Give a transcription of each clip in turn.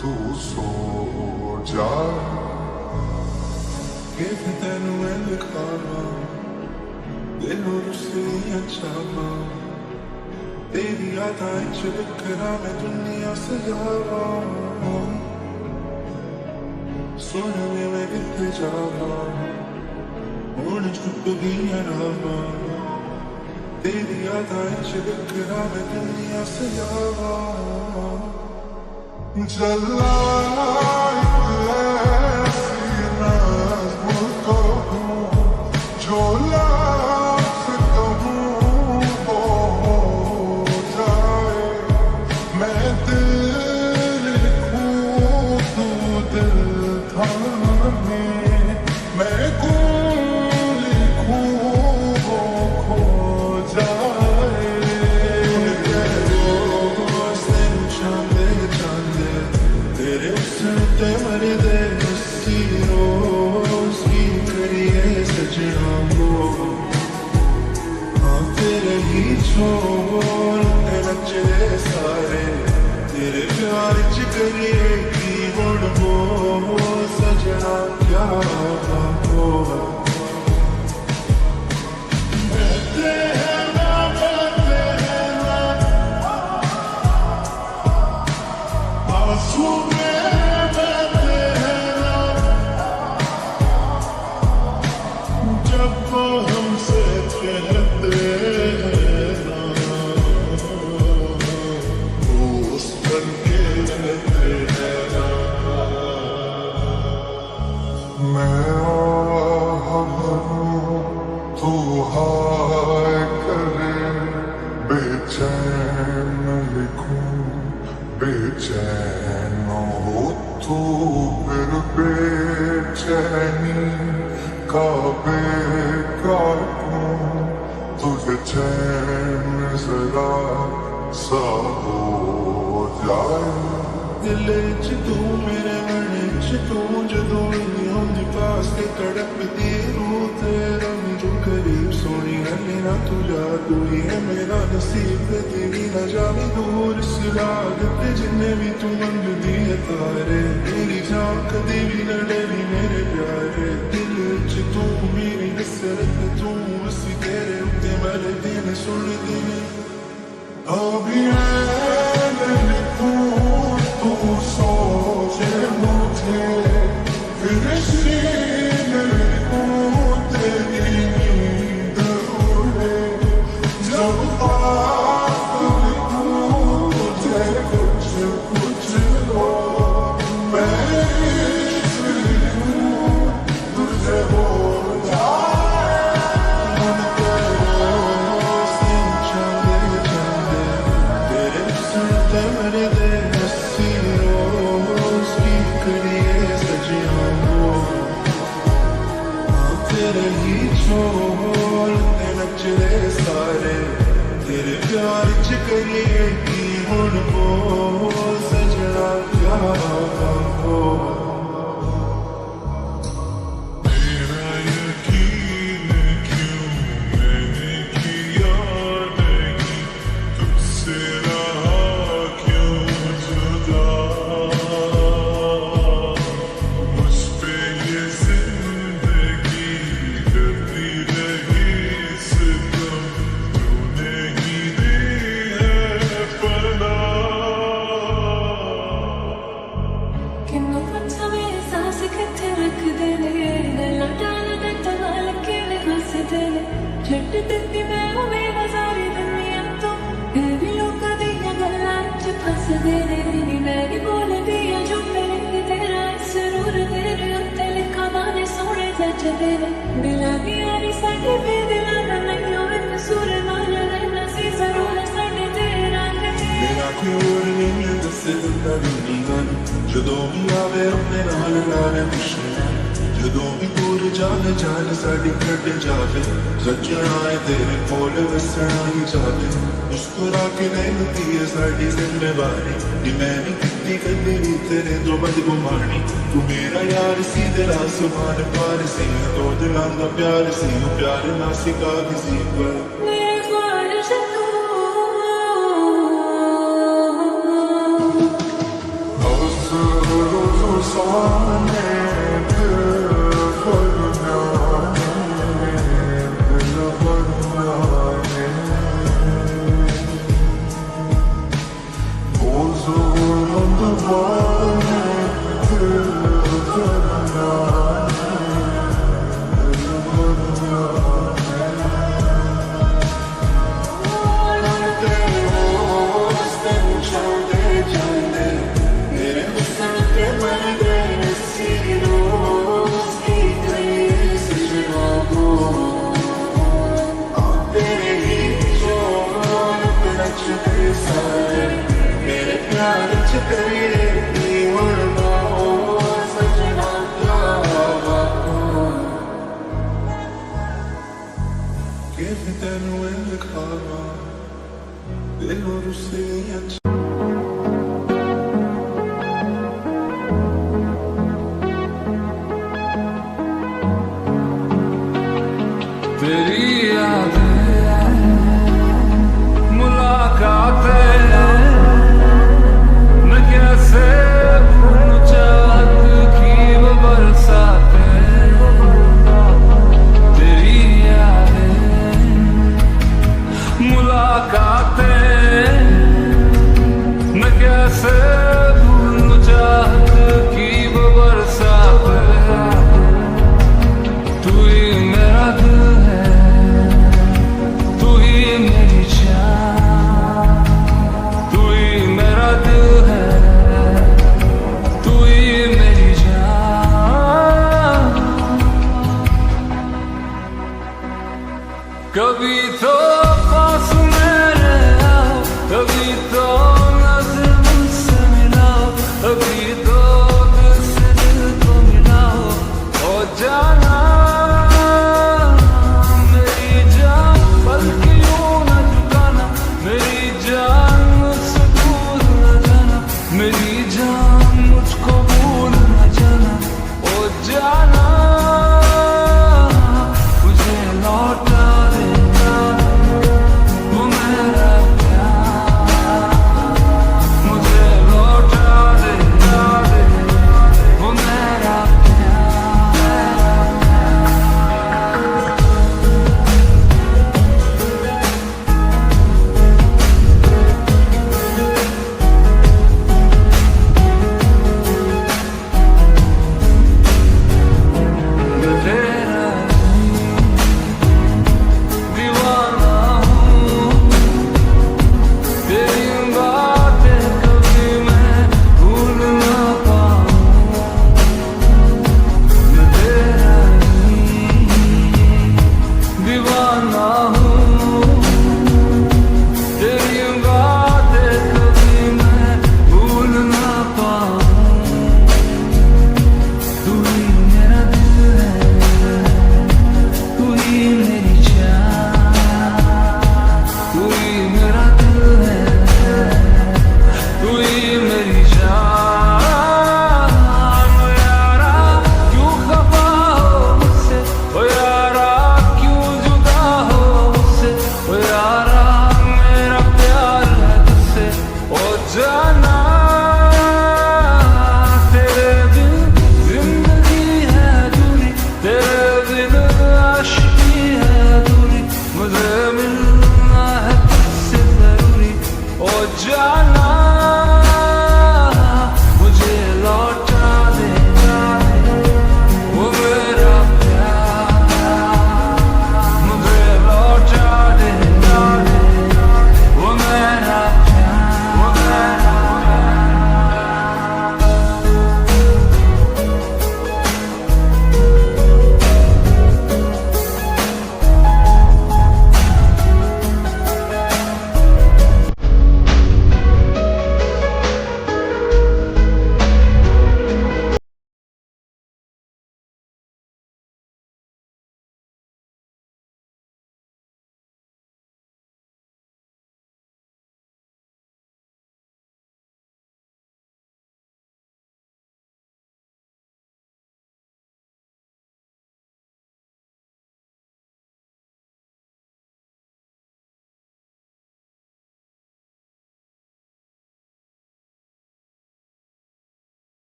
तू सो जा कि तेनू मैं दिखावा दिलों रुसे अच्छा तेरी यादां च बिखरा मैं दुनिया सजावा सुन वे मैं किथे जावा हुण चुप गईयां रावां तेरी यादां च बिखरा मैं दुनिया सजावा जला ऐसी नाज़ को जो लाख कहूँ वो हो जाए मैं दिल लिखूँ तू दिल थामे मैं कौन लिखूँ वो खो जाए तेरे उसते मर दे उसी रोज की करिए सजना वो हाँ तेरे ही छोड़ ते नचे सारे तेरे प्यार च करिए की गुण वो सजना क्या होगा तू हाय करे बेचैन लिखूं बेचैन हो तू फिर बेचैनी का बेकाटूं तुझे चैन जरा सा हो जाए दिल च तू मेरे मन च तू जदों आंदी पास ते तड़पदी रूह तेरा जो करीब सोनी गल्ले ना तू जादू ही है मेरा नसीब तेरी ना जावी दूर सिराग ते जिन्ने भी तू मंगदी है तारे मेरी जान कदी भी न डरी मेरे प्यारे दिल च तू मेरी हसरत तू बसी तेरे उत्ते मेरे दिन सुन दिन अभी लिखूं तू सोचे मुझे फिर सीने लिखूं तेरी नींद उड़े जब पास लिखूं तुझे कुछ कुछ हो मैं लिखूं तुझे हो तेरे ही छोड़ ते नचरे सारे तेरे प्यार च करिए की हुण वो सजना क्या हो मेरा यकीन क्यों मैंने किया नहीं तुझसे रहा क्यों जुदा मुझ पे ये जिंदगी करती रही सितम तूने ही दी है पनाह किन्नू पता मेरे सांस किथे रख देने गल्लां डाल दे तनाल किवें हसदे ने छड्ड दित्ती मैं ओह बेवज़ारी दुनिया तो फिर भी लोकां दियां गल्लां च फसदे ने नी मैं नी बोलदी जो मेरे तेरा जरूर तेरे उत्ते लिखा गाने सोहणे जचदे ने दिलां दी यारी साडे बेदिलां दा नहीं होवे कसूर नाल रहना सी जरूर साडे तेरा मेरा कोई और नहीं दसे दिंदा दुनिया जदों भी आवे अपने नाल लावे खुशियां जदों भी दूर जाने जान साडी कट जावे सजना है तेरे कोल वसना ही जावे मुस्कुरा के नहीं होती है साडी जिम्मेवारी नी मैं नहीं कितनी कदी भी तेरे तो बदगुमानी तू मेरा यार सी दिल आसमान पार सी तो दिलां दा प्यार सी प्यार ना सिखा किसी पर मेरे ख्वाहिश तू हौसला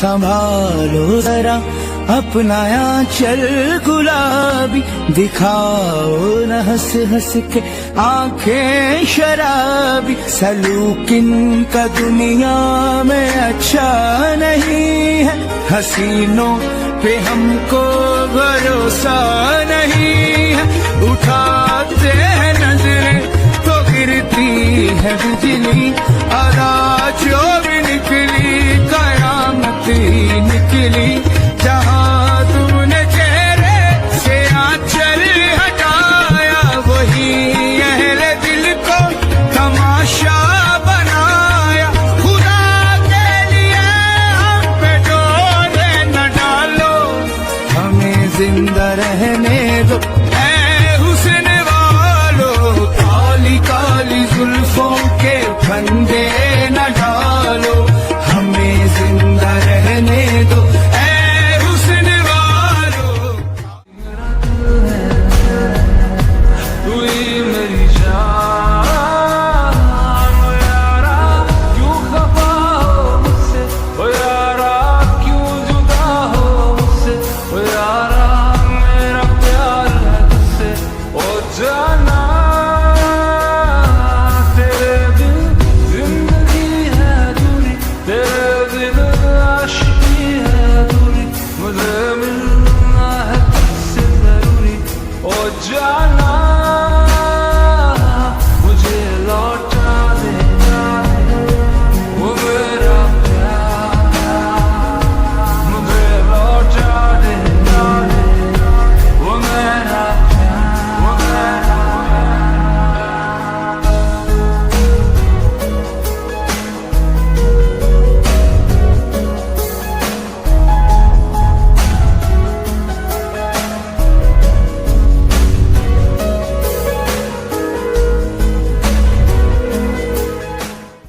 संभालो जरा अपना आंचल गुलाबी, दिखाओ न हंस हंस के आंखें शराबी। सलूक इनका दुनिया में अच्छा नहीं है, हसीनों पे हमको भरोसा नहीं है। उठाते हैं नजरें तो गिरती है बिजली, अदा जो भी निकली कयामत ही निकली।